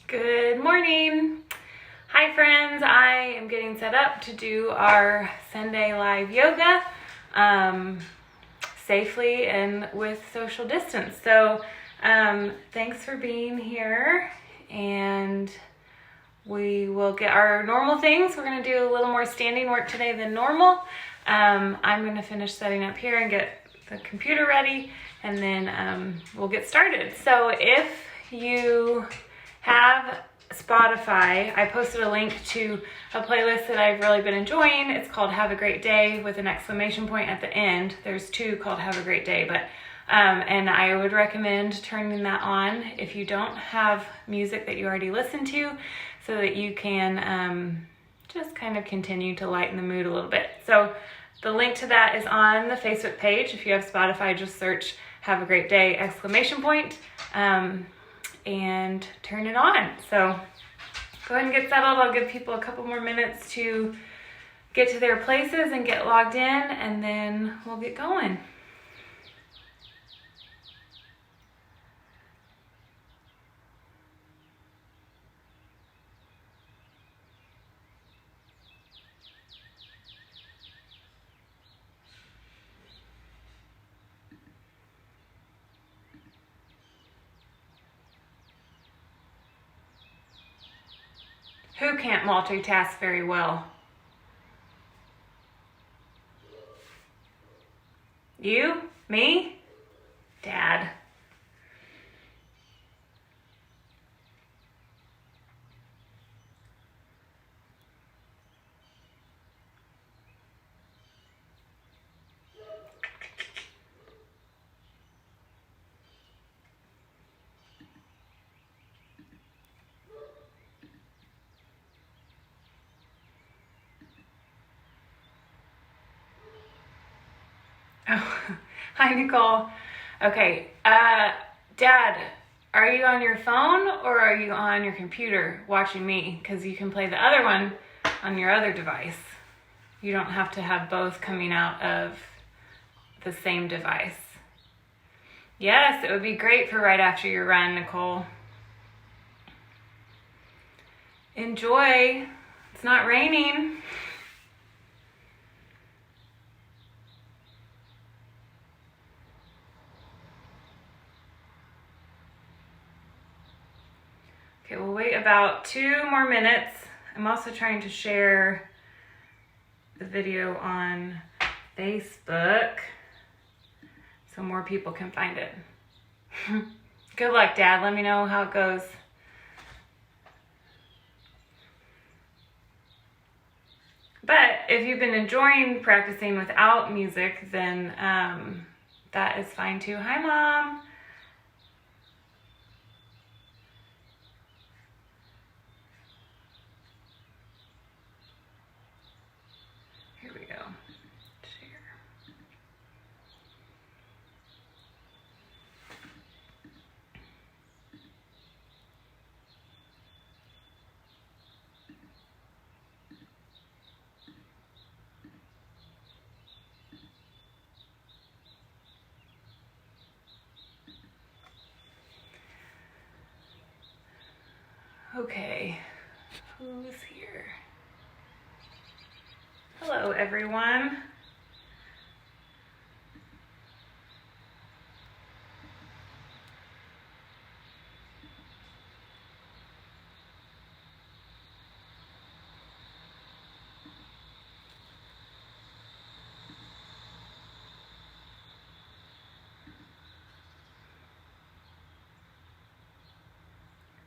Good morning. Hi friends, I am getting set up to do our Sunday live yoga safely and with social distance. So thanks for being here, and we will get our normal things. We're going to do a little more standing work today than normal. I'm going to finish setting up here and get the computer ready, and then we'll get started. So if you have Spotify, I posted a link to a playlist that I've really been enjoying. It's called Have a Great Day with an exclamation point at the end. There's two called Have a Great Day, but and I would recommend turning that on if you don't have music that you already listen to, so that you can just kind of continue to lighten the mood a little bit. So the link to that is on the Facebook page. If you have Spotify, just search Have a Great Day exclamation point and turn it on. So go ahead and get settled. I'll give people a couple more minutes to get to their places and get logged in, and then we'll get going. Who can't multitask very well? You? Me? Dad? Oh, hi, Nicole. Okay, Dad, are you on your phone or are you on your computer watching me? Because you can play the other one on your other device. You don't have to have both coming out of the same device. Yes, it would be great for right after your run, Nicole. Enjoy. It's not raining. Okay, we'll wait about 2 more minutes. I'm also trying to share the video on Facebook so more people can find it. Good luck, Dad. Let me know how it goes. But if you've been enjoying practicing without music, then that is fine too. Hi, Mom. Here we go. Share. Okay, who's here? Hello, everyone.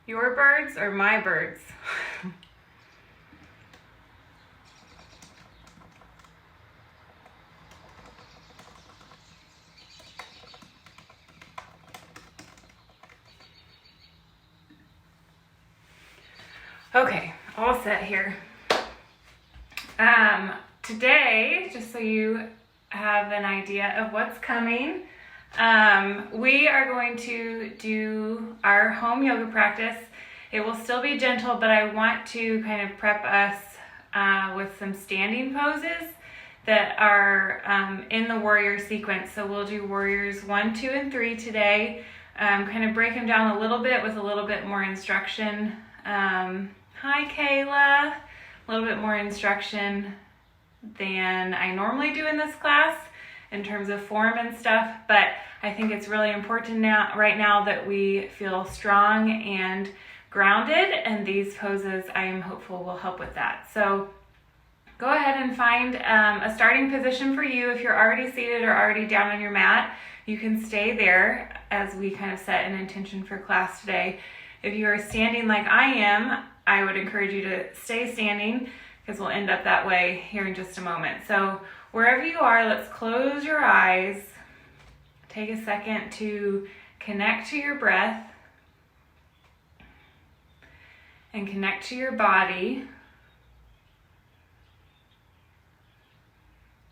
Your birds or my birds? Okay, all set here. Today, just so you have an idea of what's coming, we are going to do our home yoga practice. It will still be gentle, but I want to kind of prep us with some standing poses that are in the warrior sequence. So we'll do warriors 1, 2, and 3 today. Kind of break them down a little bit with a little bit more instruction Hi, Kayla. A little bit more instruction than I normally do in this class in terms of form and stuff, but I think it's really important right now that we feel strong and grounded, and these poses I am hopeful will help with that. So go ahead and find a starting position for you. If you're already seated or already down on your mat, you can stay there as we kind of set an intention for class today. If you are standing like I am, I would encourage you to stay standing because we'll end up that way here in just a moment. So wherever you are, let's close your eyes. Take a second to connect to your breath and connect to your body.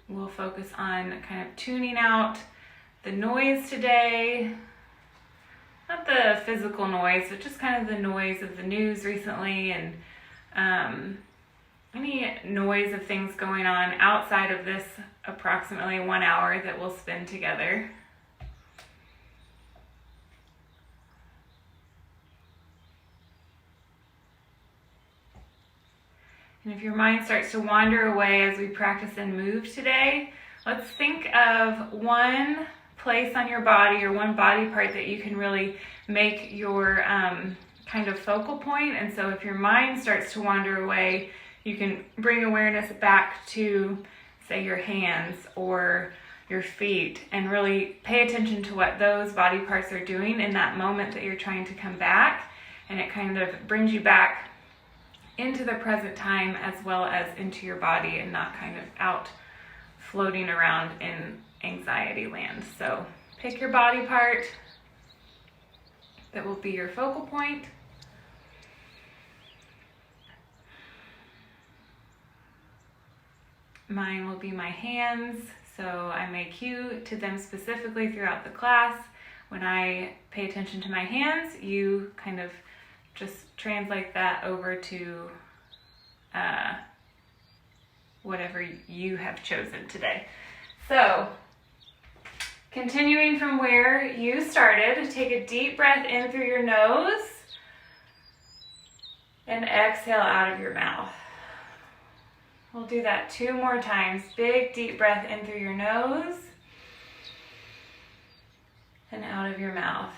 We'll focus on kind of tuning out the noise today. Not the physical noise, but just kind of the noise of the news recently and any noise of things going on outside of this approximately 1 hour that we'll spend together. And if your mind starts to wander away as we practice and move today, let's think of one place on your body or one body part that you can really make your kind of focal point. And so if your mind starts to wander away, you can bring awareness back to, say, your hands or your feet and really pay attention to what those body parts are doing in that moment that you're trying to come back. And it kind of brings you back into the present time as well as into your body and not kind of out floating around in anxiety land. So pick your body part that will be your focal point. Mine will be my hands, so I may cue to them specifically throughout the class. When I pay attention to my hands, you kind of just translate that over to whatever you have chosen today. So, continuing from where you started, take a deep breath in through your nose and exhale out of your mouth. We'll do that 2 more times. Big deep breath in through your nose and out of your mouth.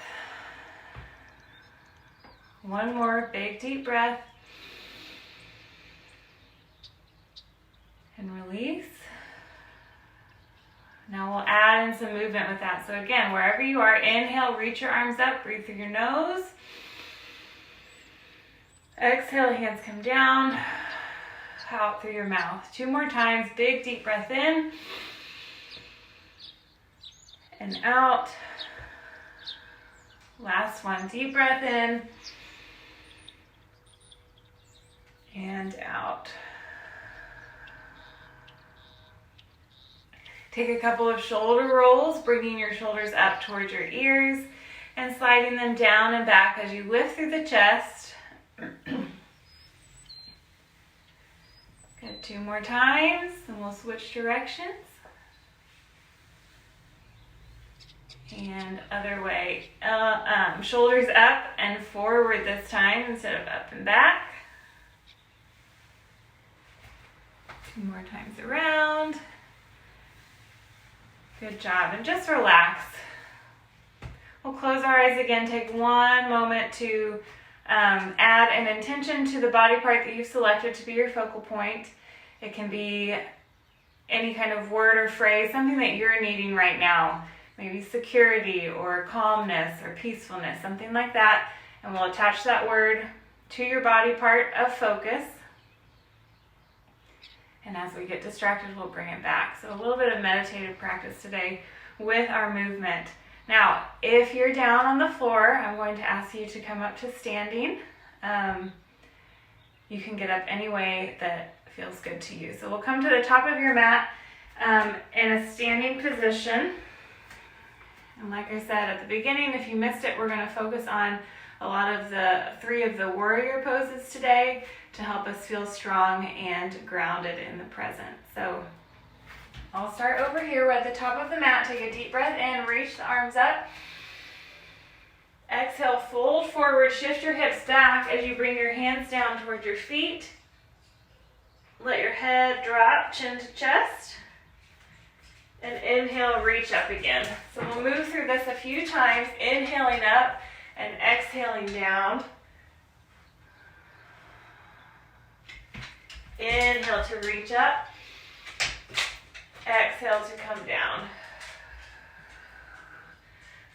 1 more big deep breath and release. Now we'll add in some movement with that. So again, wherever you are, inhale, reach your arms up, breathe through your nose. Exhale, hands come down, out through your mouth. 2 more times, big deep breath in and out. Last one, deep breath in and out. Take a couple of shoulder rolls, bringing your shoulders up towards your ears and sliding them down and back as you lift through the chest. Good, 2 more times, and we'll switch directions. And other way, shoulders up and forward this time instead of up and back. 2 more times around. Good job, and just relax. We'll close our eyes again, take 1 moment to add an intention to the body part that you've selected to be your focal point. It can be any kind of word or phrase, something that you're needing right now. Maybe security or calmness or peacefulness, something like that. And we'll attach that word to your body part of focus. And as we get distracted, we'll bring it back. So a little bit of meditative practice today with our movement. Now, if you're down on the floor, I'm going to ask you to come up to standing. You can get up any way that feels good to you. So we'll come to the top of your mat in a standing position. And like I said at the beginning, if you missed it, we're going to focus on a lot of the 3 of the warrior poses today to help us feel strong and grounded in the present. So I'll start over here. We're at the top of the mat. Take a deep breath in, reach the arms up. Exhale, fold forward, shift your hips back as you bring your hands down towards your feet. Let your head drop, chin to chest. And inhale, reach up again. So we'll move through this a few times, inhaling up and exhaling down. Inhale to reach up. Exhale to come down.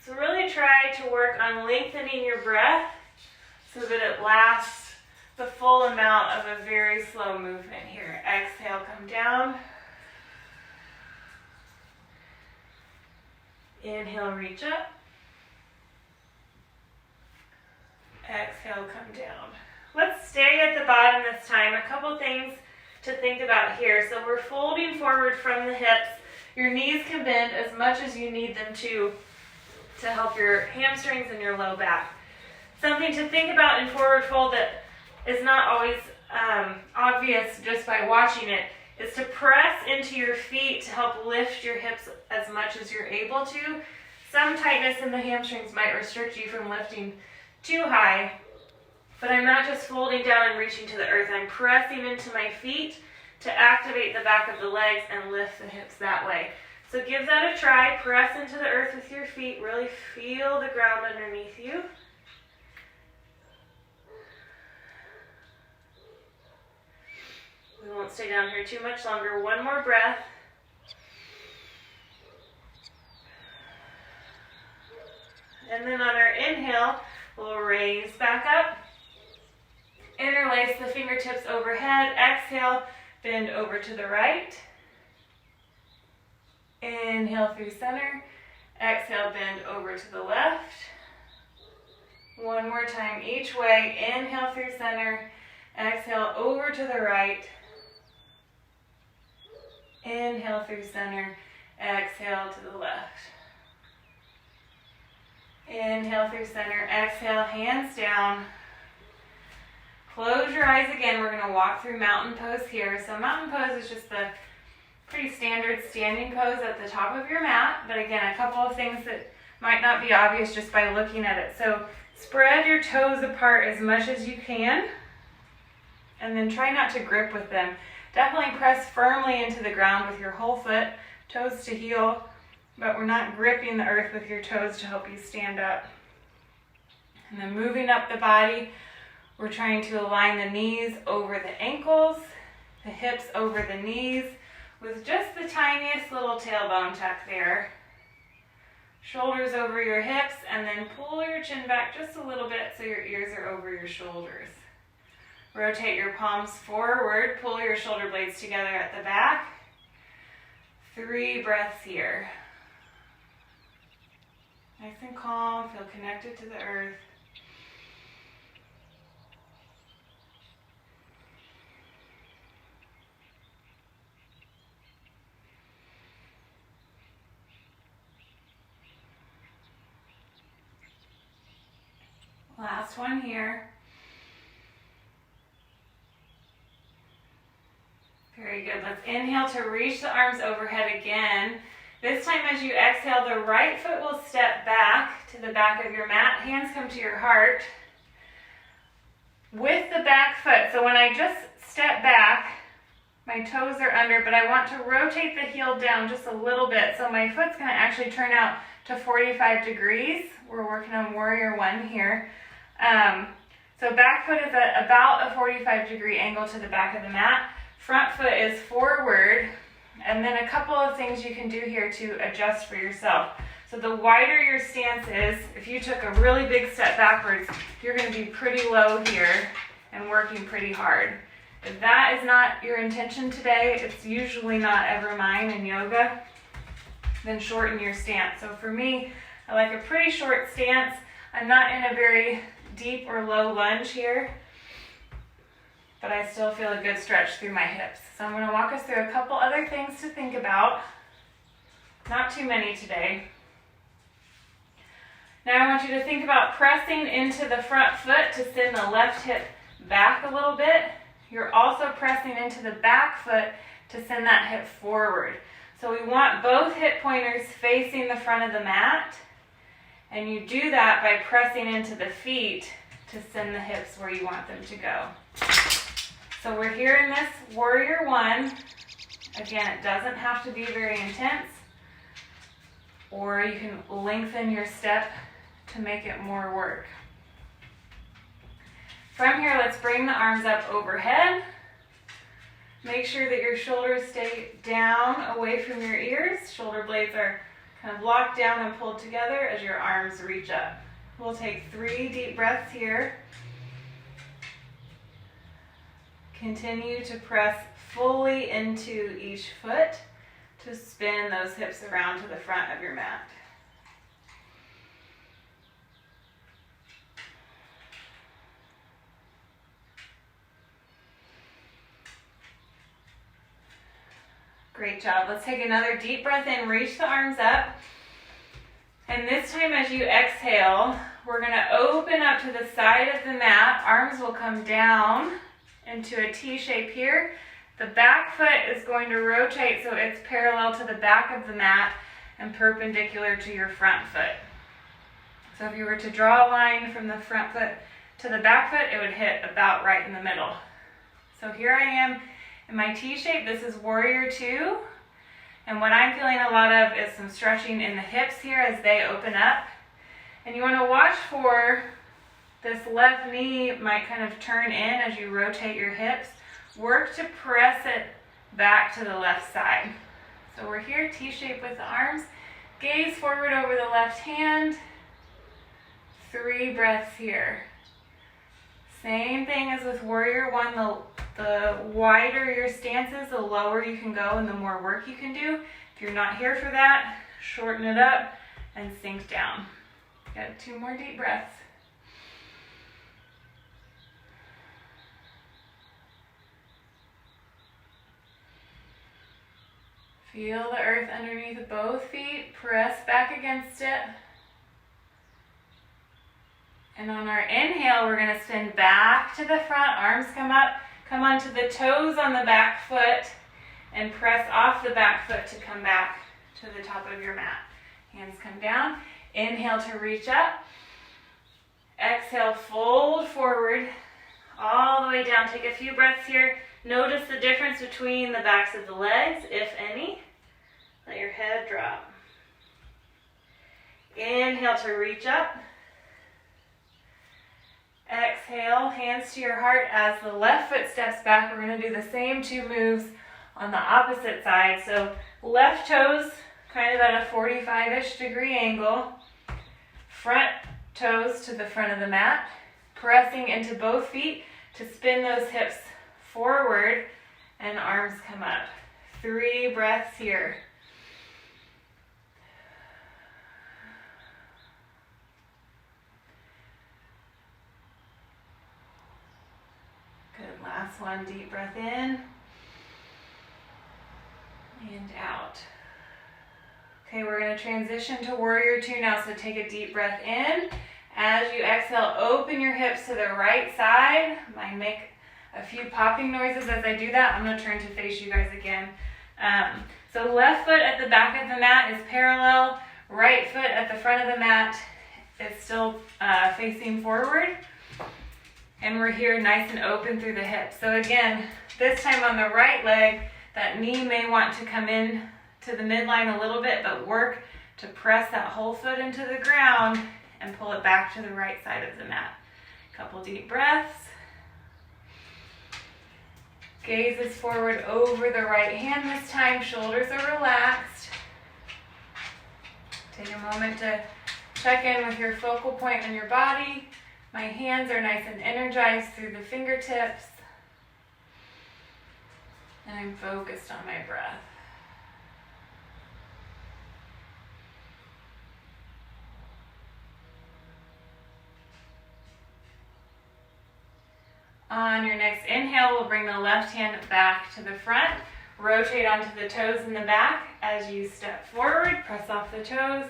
So really try to work on lengthening your breath so that it lasts the full amount of a very slow movement here. Exhale, come down. Inhale, reach up. Exhale, come down. Let's stay at the bottom this time. A couple things to think about here. So we're folding forward from the hips. Your knees can bend as much as you need them to help your hamstrings and your low back. Something to think about in forward fold that is not always obvious just by watching it is to press into your feet to help lift your hips as much as you're able to. Some tightness in the hamstrings might restrict you from lifting too high, but I'm not just folding down and reaching to the earth. I'm pressing into my feet to activate the back of the legs and lift the hips that way. So give that a try. Press into the earth with your feet. Really feel the ground underneath you. We won't stay down here too much longer. One more breath. And then on our inhale, we'll raise back up. Interlace the fingertips overhead. Exhale, bend over to the right. Inhale through center. Exhale, bend over to the left. One more time each way. Inhale through center. Exhale over to the right. Inhale through center. Exhale to the left. Inhale through center. Exhale, hands down. Close your eyes again. We're going to walk through mountain pose here. So mountain pose is just the pretty standard standing pose at the top of your mat. But again, a couple of things that might not be obvious just by looking at it. So spread your toes apart as much as you can. And then try not to grip with them. Definitely press firmly into the ground with your whole foot, toes to heel, but we're not gripping the earth with your toes to help you stand up. And then moving up the body, we're trying to align the knees over the ankles, the hips over the knees, with just the tiniest little tailbone tuck there. Shoulders over your hips, and then pull your chin back just a little bit so your ears are over your shoulders. Rotate your palms forward, pull your shoulder blades together at the back. 3 breaths here. Nice and calm, feel connected to the earth. Last one here. Very good. Let's inhale to reach the arms overhead again. This time as you exhale, the right foot will step back to the back of your mat. Hands come to your heart. With the back foot, so when I just step back, my toes are under, but I want to rotate the heel down just a little bit. So my foot's going to actually turn out to 45 degrees. We're working on warrior 1 here. So back foot is at about a 45 degree angle to the back of the mat. Front foot is forward, and then a couple of things you can do here to adjust for yourself. So the wider your stance is, if you took a really big step backwards, you're going to be pretty low here and working pretty hard. If that is not your intention today, it's usually not ever mine in yoga, then shorten your stance. So for me, I like a pretty short stance. I'm not in a very deep or low lunge here, but I still feel a good stretch through my hips. So I'm going to walk us through a couple other things to think about. Not too many today. Now I want you to think about pressing into the front foot to send the left hip back a little bit. You're also pressing into the back foot to send that hip forward. So we want both hip pointers facing the front of the mat. And you do that by pressing into the feet to send the hips where you want them to go. So we're here in this warrior one. Again, it doesn't have to be very intense, or you can lengthen your step to make it more work. From here, let's bring the arms up overhead. Make sure that your shoulders stay down away from your ears. Shoulder blades are kind of locked down and pulled together as your arms reach up. We'll take 3 deep breaths here. Continue to press fully into each foot to spin those hips around to the front of your mat. Great job. Let's take another deep breath in, reach the arms up. And this time as you exhale, we're going to open up to the side of the mat. Arms will come down into a T shape here. The back foot is going to rotate so it's parallel to the back of the mat and perpendicular to your front foot. So if you were to draw a line from the front foot to the back foot, it would hit about right in the middle. So here I am in my T shape. This is warrior 2. And what I'm feeling a lot of is some stretching in the hips here as they open up. And you want to watch for this left knee might kind of turn in as you rotate your hips. Work to press it back to the left side. So we're here, T-shape with the arms. Gaze forward over the left hand. 3 breaths here. Same thing as with warrior 1. The wider your stance is, the lower you can go and the more work you can do. If you're not here for that, shorten it up and sink down. Got 2 more deep breaths. Feel the earth underneath both feet. Press back against it. And on our inhale, we're going to spin back to the front. Arms come up. Come onto the toes on the back foot and press off the back foot to come back to the top of your mat. Hands come down. Inhale to reach up. Exhale, fold forward all the way down. Take a few breaths here. Notice the difference between the backs of the legs, if any. Let your head drop. Inhale to reach up. Exhale, hands to your heart as the left foot steps back. We're going to do the same 2 moves on the opposite side. So left toes kind of at a 45-ish degree angle. Front toes to the front of the mat. Pressing into both feet to spin those hips forward and arms come up. 3 breaths here. Good, last one, deep breath in and out. Okay, we're going to transition to warrior 2 now, so take a deep breath in. As you exhale, open your hips to the right side. I make a few popping noises as I do that. I'm going to turn to face you guys again. So left foot at the back of the mat is parallel. Right foot at the front of the mat is still facing forward. And we're here nice and open through the hips. So again, this time on the right leg, that knee may want to come in to the midline a little bit, but work to press that whole foot into the ground and pull it back to the right side of the mat. Couple deep breaths. Gaze is forward over the right hand this time. Shoulders are relaxed. Take a moment to check in with your focal point on your body. My hands are nice and energized through the fingertips. And I'm focused on my breath. On your next inhale, we'll bring the left hand back to the front. Rotate onto the toes in the back. As you step forward, press off the toes.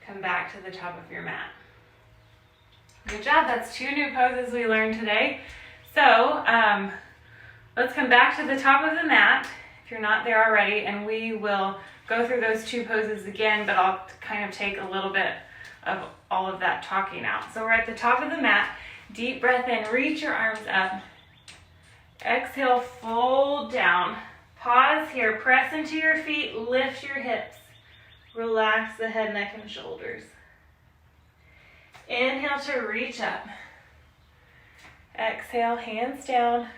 Come back to the top of your mat. Good job. That's 2 new poses we learned today. So let's come back to the top of the mat if you're not there already, and we will go through those 2 poses again, but I'll kind of take a little bit of all of that talking out. So we're at the top of the mat. Deep breath in, reach your arms up. Exhale, fold down. Pause here, press into your feet, lift your hips. Relax the head, neck, and shoulders. Inhale to reach up. Exhale, hands down.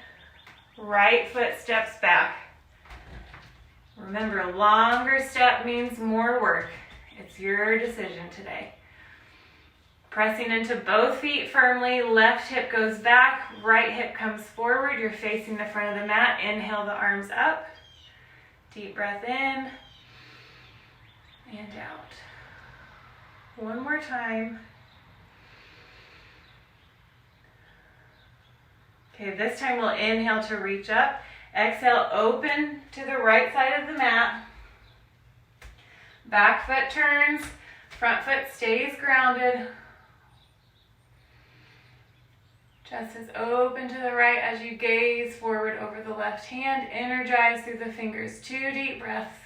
Right foot steps back. Remember, longer step means more work. It's your decision today. Pressing into both feet firmly, left hip goes back, right hip comes forward. You're facing the front of the mat. Inhale the arms up. Deep breath in and out. One more time. Okay, this time we'll inhale to reach up. Exhale, open to the right side of the mat. Back foot turns, front foot stays grounded. Chest is open to the right as you gaze forward over the left hand. Energize through the fingers. 2 deep breaths.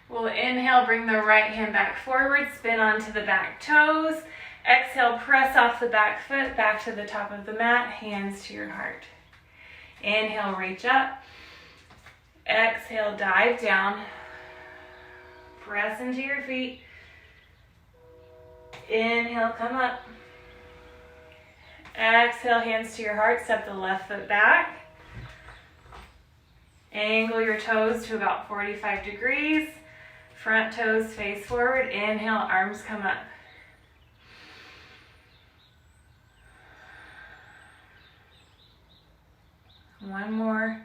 We'll inhale, bring the right hand back forward, spin onto the back toes. Exhale, press off the back foot, back to the top of the mat, hands to your heart. Inhale, reach up. Exhale, dive down. Press into your feet. Inhale, come up. Exhale, hands to your heart, step the left foot back. Angle your toes to about 45 degrees. Front toes face forward. Inhale, arms come up. One more.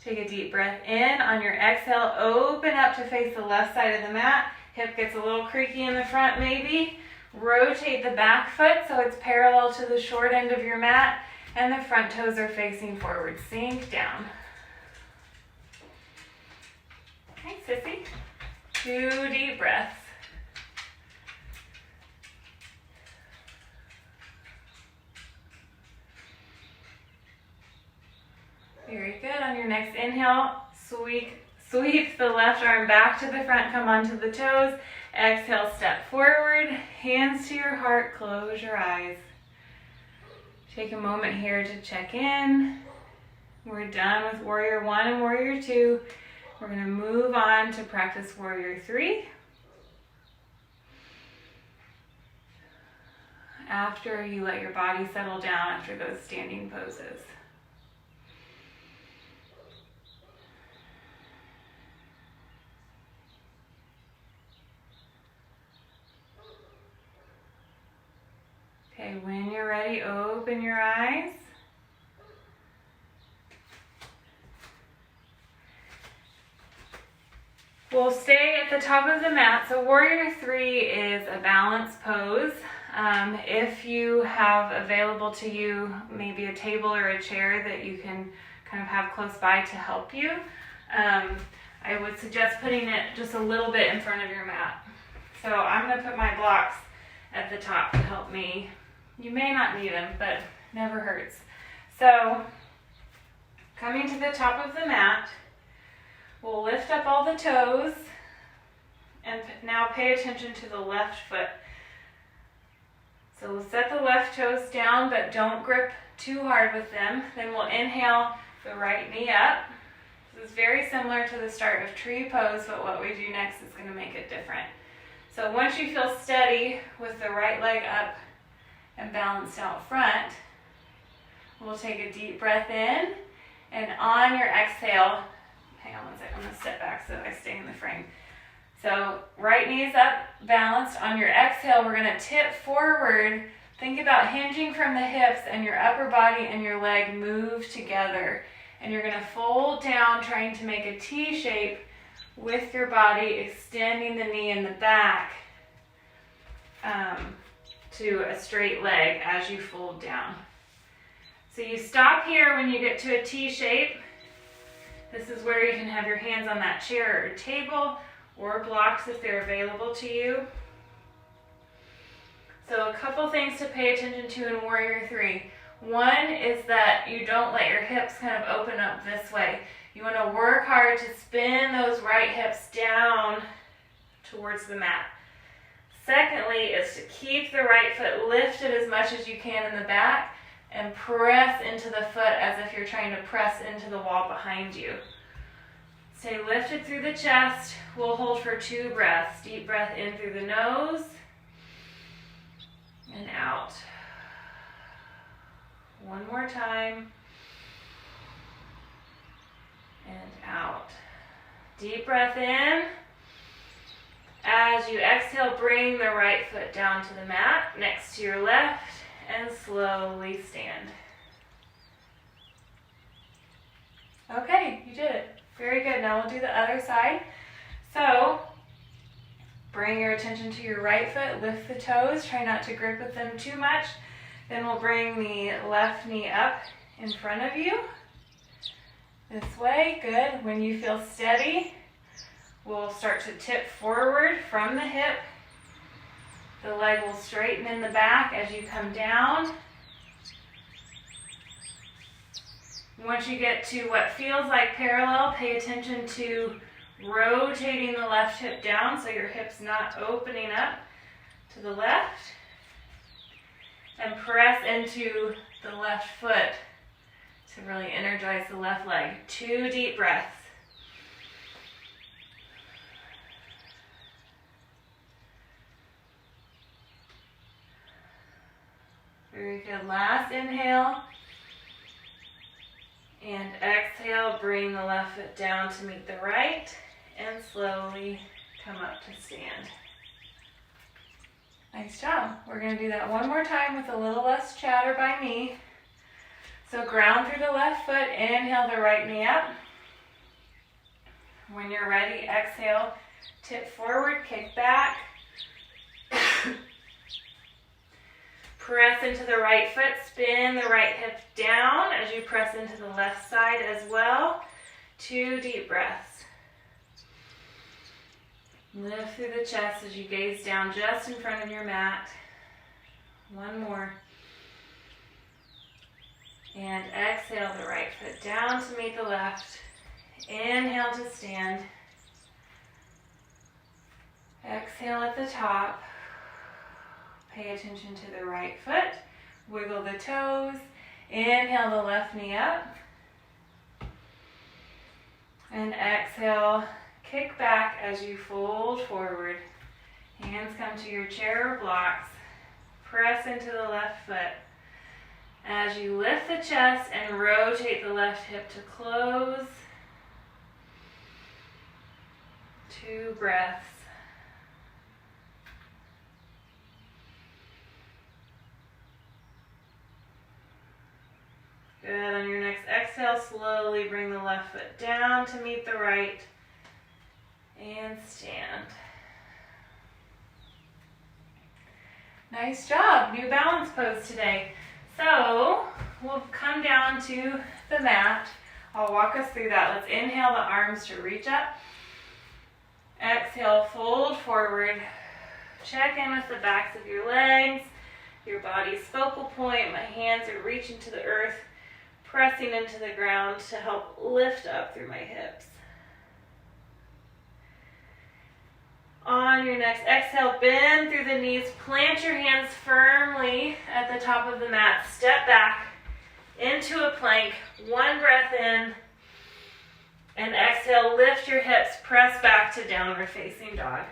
Take a deep breath in. On your exhale, open up to face the left side of the mat. Hip gets a little creaky in the front maybe. Rotate the back foot so it's parallel to the short end of your mat, and the front toes are facing forward. Sink down. Okay, sissy. 2 deep breaths. Very good. On your next inhale, sweep the left arm back to the front, come onto the toes. Exhale, step forward, hands to your heart, close your eyes. Take a moment here to check in. We're done with Warrior 1 and Warrior 2. We're going to move on to practice Warrior 3. After you let your body settle down after those standing poses. Okay, when you're ready, open your eyes. We'll stay at the top of the mat. So Warrior 3 is a balance pose. If you have available to you maybe a table or a chair that you can kind of have close by to help you, I would suggest putting it just a little bit in front of your mat. So I'm going to put my blocks at the top to help me. You may not need them, but never hurts. So coming to the top of the mat, we'll lift up all the toes, and now pay attention to the left foot. So we'll set the left toes down, but don't grip too hard with them. Then we'll inhale the right knee up. This is very similar to the start of tree pose, but what we do next is going to make it different. So once you feel steady with the right leg up and balanced out front, we'll take a deep breath in, and on your exhale, hang on one second, I'm going to step back so I stay in the frame. So right knee is up, balanced. On your exhale, we're going to tip forward. Think about hinging from the hips, and your upper body and your leg move together. And you're going to fold down, trying to make a T shape with your body, extending the knee in the back to a straight leg as you fold down. So you stop here when you get to a T shape. This is where you can have your hands on that chair or table, or blocks if they're available to you. So a couple things to pay attention to in Warrior 3. One is that you don't let your hips kind of open up this way. You want to work hard to spin those right hips down towards the mat. Secondly is to keep the right foot lifted as much as you can in the back and press into the foot as if you're trying to press into the wall behind you. Stay lifted through the chest. We'll hold for 2 breaths. Deep breath in through the nose and out. One more time. And out. Deep breath in. As you exhale, bring the right foot down to the mat next to your left and slowly stand. Okay, you did it. Very good. Now we'll do the other side. So, bring your attention to your right foot, lift the toes, try not to grip with them too much. Then we'll bring the left knee up in front of you. This way, good. When you feel steady, we'll start to tip forward from the hip. The leg will straighten in the back as you come down. Once you get to what feels like parallel, pay attention to rotating the left hip down so your hip's not opening up to the left. And press into the left foot to really energize the left leg. 2 deep breaths. Very good. Last inhale. And exhale, bring the left foot down to meet the right and slowly come up to stand. Nice job. We're going to do that one more time with a little less chatter by me. So ground through the left foot, inhale the right knee up. When you're ready, exhale, tip forward, kick back. Press into the right foot, spin the right hip down as you press into the left side as well. 2 deep breaths. Lift through the chest as you gaze down just in front of your mat. One more. And exhale the right foot down to meet the left. Inhale to stand. Exhale at the top. Pay attention to the right foot. Wiggle the toes. Inhale the left knee up. And exhale, kick back as you fold forward. Hands come to your chair or blocks. Press into the left foot. As you lift the chest and rotate the left hip to close. 2 breaths. Good. On your next exhale, slowly bring the left foot down to meet the right and stand. Nice job. New balance pose today. So we'll come down to the mat. I'll walk us through that. Let's inhale the arms to reach up. Exhale, fold forward. Check in with the backs of your legs, your body's focal point. My hands are reaching to the earth, pressing into the ground to help lift up through my hips. On your next exhale, bend through the knees, plant your hands firmly at the top of the mat, step back into a plank, 1 breath in, and exhale, lift your hips, press back to downward facing dog.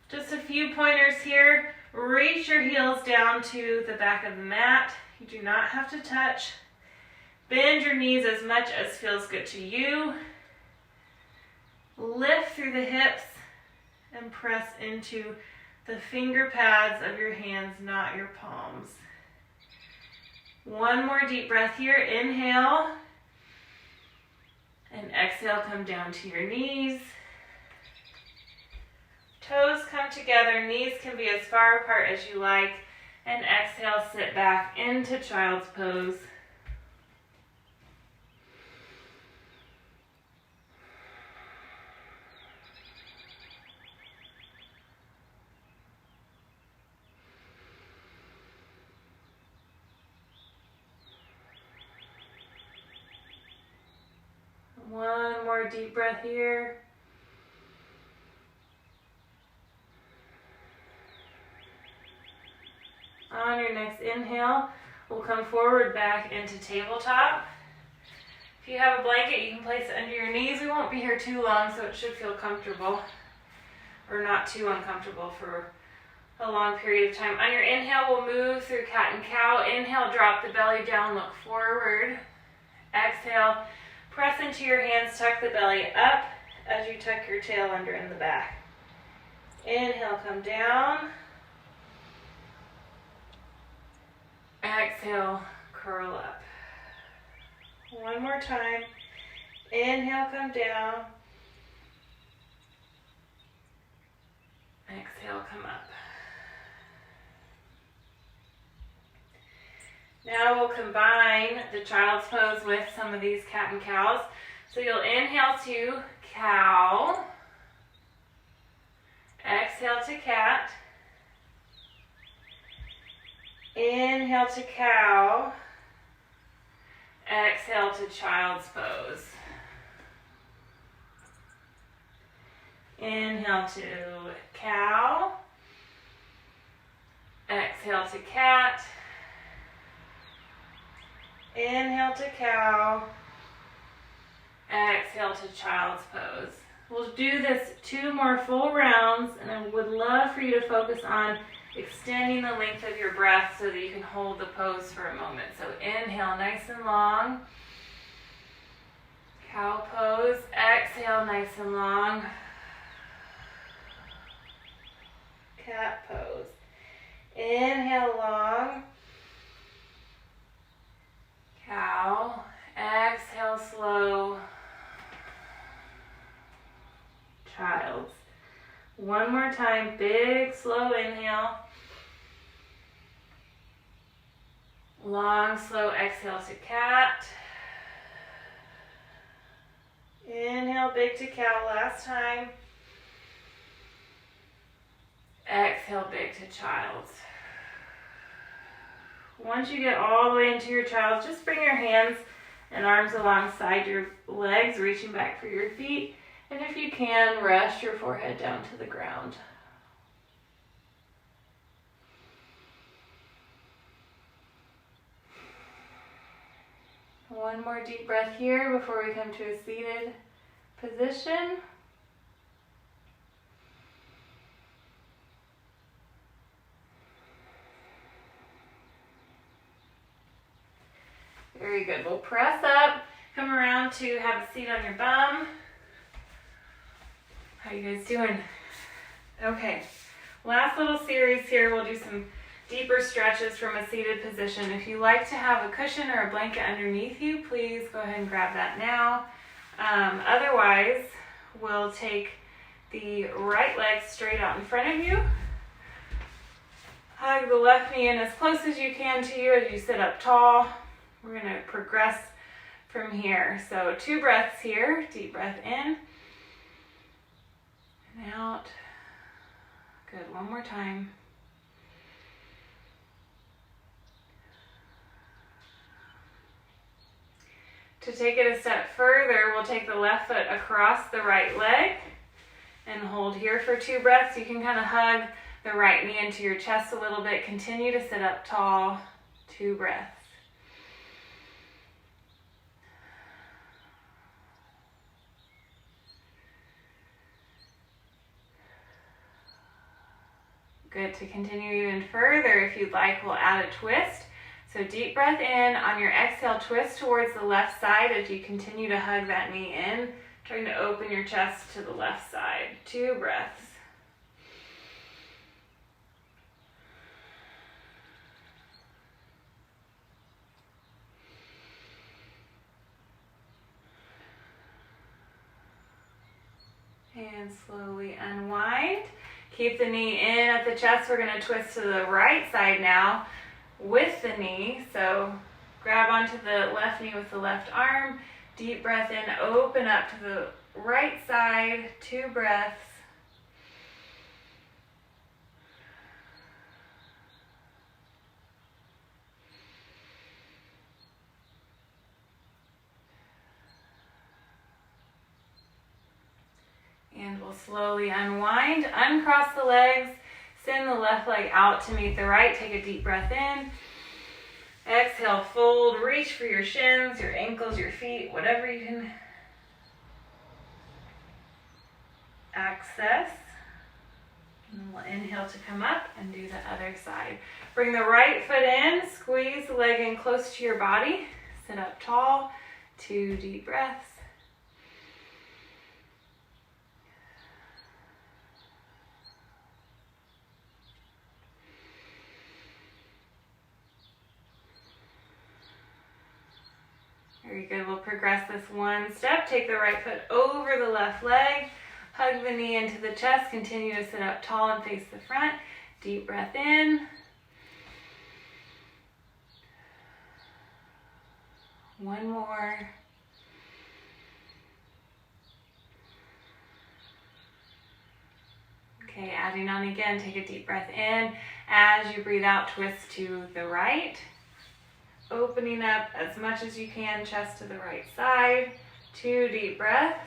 Just a few pointers here. Reach your heels down to the back of the mat. You do not have to touch. Bend your knees as much as feels good to you. Lift through the hips and press into the finger pads of your hands, not your palms. 1 more deep breath here. Inhale. And exhale, come down to your knees. Toes come together, knees can be as far apart as you like. And exhale, sit back into child's pose. One more deep breath here. On your next inhale, we'll come forward back into tabletop. If you have a blanket, you can place it under your knees. We won't be here too long, so it should feel comfortable, or not too uncomfortable for a long period of time. On your inhale, we'll move through cat and cow. Inhale, drop the belly down, look forward. Exhale, press into your hands, tuck the belly up as you tuck your tail under in the back. Inhale, come down. Exhale, curl up. One more time. Inhale, come down. Exhale, come up. Now we'll combine the child's pose with some of these cat and cows. So you'll inhale to cow. Exhale to cat. Inhale to cow. Exhale to child's pose. Inhale to cow. Exhale to cat. Inhale to cow. Exhale to child's pose. We'll do this 2 more full rounds, and I would love for you to focus on extending the length of your breath so that you can hold the pose for a moment. So inhale nice and long. Cow pose. Exhale nice and long. Cat pose. Inhale long. Cow. Exhale slow. Child's. One more time, big slow inhale. Long slow exhale to cat. Inhale big to cow last time. Exhale big to child's. Once you get all the way into your child's, just bring your hands and arms alongside your legs, reaching back for your feet. And if you can, rest your forehead down to the ground. One more deep breath here before we come to a seated position. Very good. We'll press up, come around to have a seat on your bum. How you guys doing? Okay, last little series here. We'll do some deeper stretches from a seated position. If you like to have a cushion or a blanket underneath you, please go ahead and grab that now. Otherwise, we'll take the right leg straight out in front of you. Hug the left knee in as close as you can to you as you sit up tall. We're going to progress from here. So 2 breaths here. Deep breath in and out. Good. One more time. To take it a step further, we'll take the left foot across the right leg and hold here for 2 breaths. You can kind of hug the right knee into your chest a little bit. Continue to sit up tall. 2 breaths. Good. To continue even further, if you'd like, we'll add a twist. So deep breath in. On your exhale, twist towards the left side as you continue to hug that knee in, trying to open your chest to the left side. 2 breaths. And slowly unwind. Keep the knee in at the chest. We're going to twist to the right side now with the knee. So grab onto the left knee with the left arm. Deep breath in, open up to the right side. 2 breaths. we'll slowly unwind, uncross the legs, send the left leg out to meet the right. Take a deep breath in. Exhale, fold, reach for your shins, your ankles, your feet, whatever you can access. And we'll inhale to come up and do the other side. Bring the right foot in, squeeze the leg in close to your body. Sit up tall, 2 deep breaths. Very good. We'll progress this one step. Take the right foot over the left leg. Hug the knee into the chest. Continue to sit up tall and face the front. Deep breath in. One more. Okay, adding on again. Take a deep breath in. As you breathe out, twist to the right. Opening up as much as you can, chest to the right side. 2 deep breaths.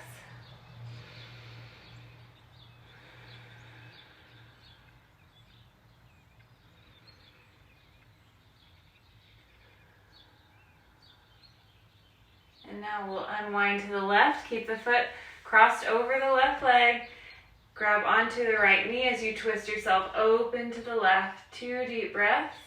And now we'll unwind to the left. Keep the foot crossed over the left leg. Grab onto the right knee as you twist yourself open to the left. 2 deep breaths.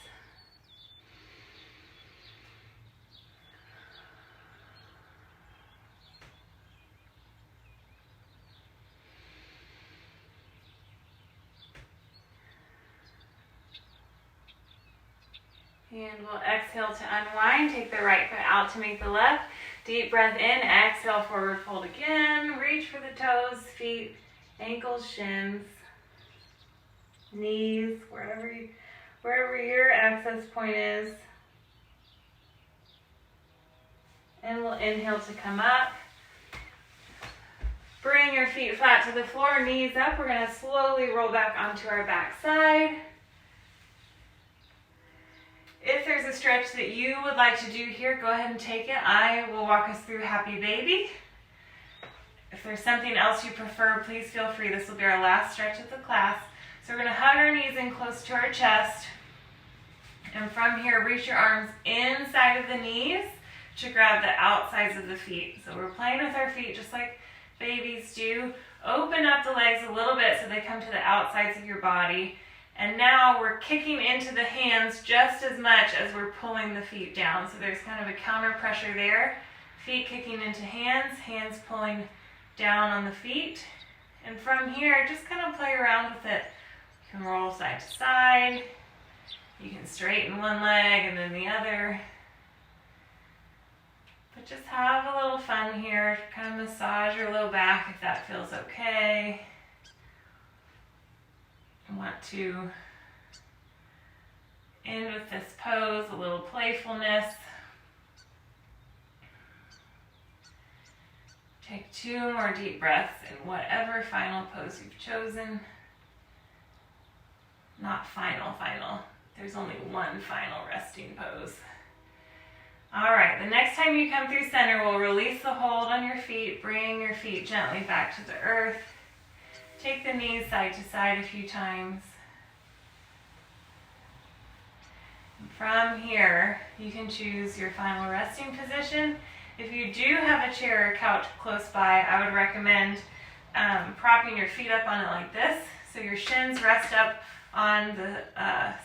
And we'll exhale to unwind. Take the right foot out to meet the left. Deep breath in. Exhale, forward fold again. Reach for the toes, feet, ankles, shins, knees, wherever your access point is. And we'll inhale to come up. Bring your feet flat to the floor, knees up. We're going to slowly roll back onto our back side. If there's a stretch that you would like to do here, go ahead and take it. I will walk us through Happy Baby. If there's something else you prefer, please feel free. This will be our last stretch of the class. So we're going to hug our knees in close to our chest. And from here, reach your arms inside of the knees to grab the outsides of the feet. So we're playing with our feet just like babies do. Open up the legs a little bit so they come to the outsides of your body. And now we're kicking into the hands just as much as we're pulling the feet down. So there's kind of a counter pressure there. Feet kicking into hands, hands pulling down on the feet. And from here, just kind of play around with it. You can roll side to side. You can straighten one leg and then the other. But just have a little fun here. Kind of massage your low back if that feels okay. I want to end with this pose, a little playfulness. Take 2 more deep breaths in whatever final pose you've chosen. Not final. There's only one final resting pose. All right, the next time you come through center, we'll release the hold on your feet. Bring your feet gently back to the earth. Take the knees side to side a few times. And from here, you can choose your final resting position. If you do have a chair or couch close by, I would recommend propping your feet up on it like this. So your shins rest up on the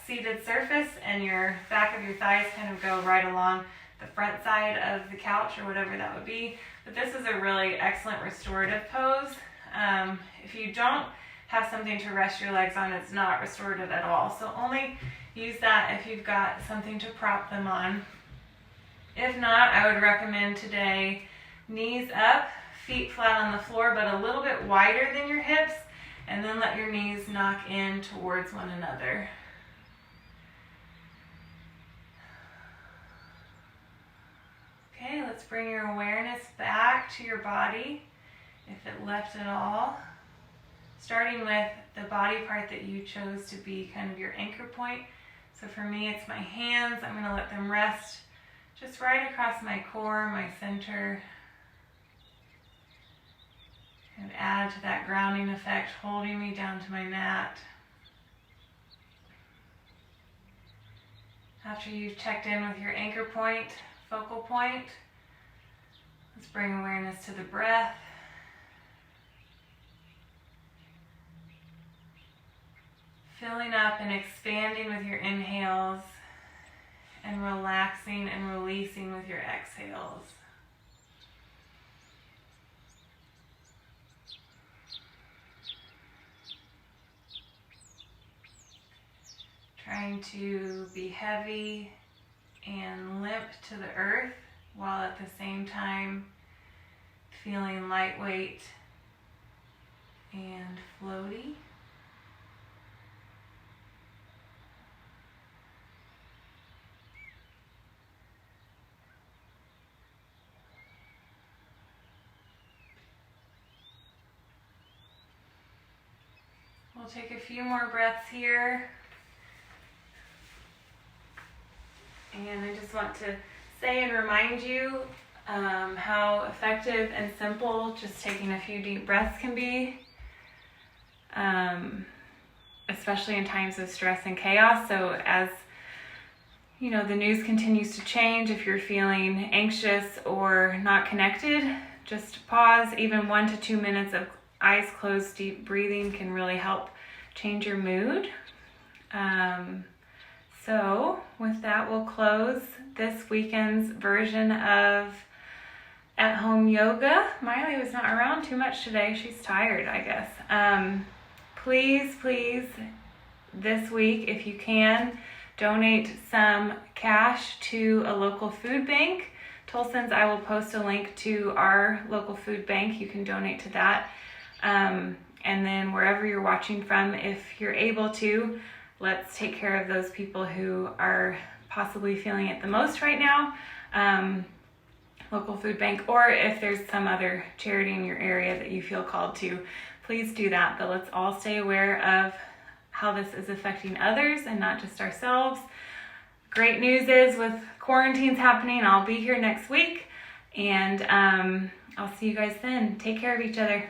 seated surface and your back of your thighs kind of go right along the front side of the couch or whatever that would be. But this is a really excellent restorative pose. If you don't have something to rest your legs on, it's not restorative at all. So only use that if you've got something to prop them on. If not, I would recommend today knees up, feet flat on the floor, but a little bit wider than your hips, and then let your knees knock in towards one another. Okay, let's bring your awareness back to your body, if it left at all. Starting with the body part that you chose to be kind of your anchor point. So for me, it's my hands. I'm going to let them rest just right across my core, my center. And add to that grounding effect, holding me down to my mat. After you've checked in with your anchor point, focal point, let's bring awareness to the breath. Filling up and expanding with your inhales and relaxing and releasing with your exhales. Trying to be heavy and limp to the earth while at the same time feeling lightweight and floaty. We'll take a few more breaths here. And I just want to say and remind you how effective and simple just taking a few deep breaths can be, especially in times of stress and chaos. So as you know, the news continues to change. If you're feeling anxious or not connected, just pause. Even 1 to 2 minutes of eyes closed, deep breathing can really help change your mood. So with that, we'll close this weekend's version of at-home yoga. Miley was not around too much today. She's tired, I guess. Please, this week, if you can, donate some cash to a local food bank. Tolson's, I will post a link to our local food bank. You can donate to that. And then wherever you're watching from, if you're able to, let's take care of those people who are possibly feeling it the most right now. Local food bank, or if there's some other charity in your area that you feel called to, please do that. But let's all stay aware of how this is affecting others and not just ourselves. Great news is with quarantines happening, I'll be here next week, and I'll see you guys then. Take care of each other.